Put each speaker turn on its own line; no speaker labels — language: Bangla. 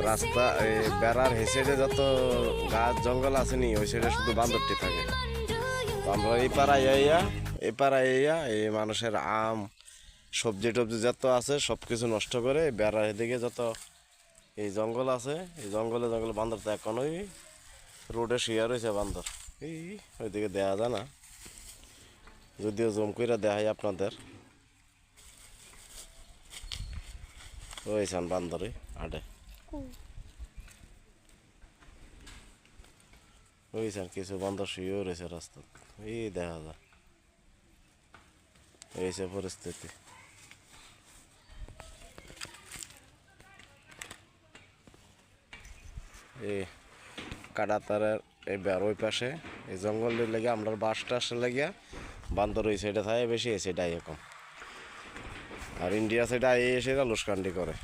রাস্তা বেড়ার এই সাইডে যত গাছ জঙ্গল আছে নি ওই সাইডে শুধু বান্দরটি থাকে। তো আমরা এই পাড়ায় এই মানুষের আম সবজি টবজি যত আছে সব কিছু নষ্ট করে বেড়ার এদিকে যত এই জঙ্গল আছে এই জঙ্গলে বান্দর তো এখন ওই রোডে শুয়ে রয়েছে বান্দর। এই ওইদিকে দেয়া যায় না, যদিও জুম করে দেখাই আপনাদের। ওইছেন বান্দরে আডে ওইছেন কিছু বান্দর শুয়েও রয়েছে রাস্তা, এই দেখা যায়। এইসে পরিস্থিতি। এই কাটাতারের এই বের ওই পাশে এই জঙ্গল লেগে আমরা বাসটা আসে লাগিয়া বান্দর ওই সাইডে থাকে বেশি, এই সাইডে কম। আর ইন্ডিয়া সাইডে এসে লুসকান্ডি করে।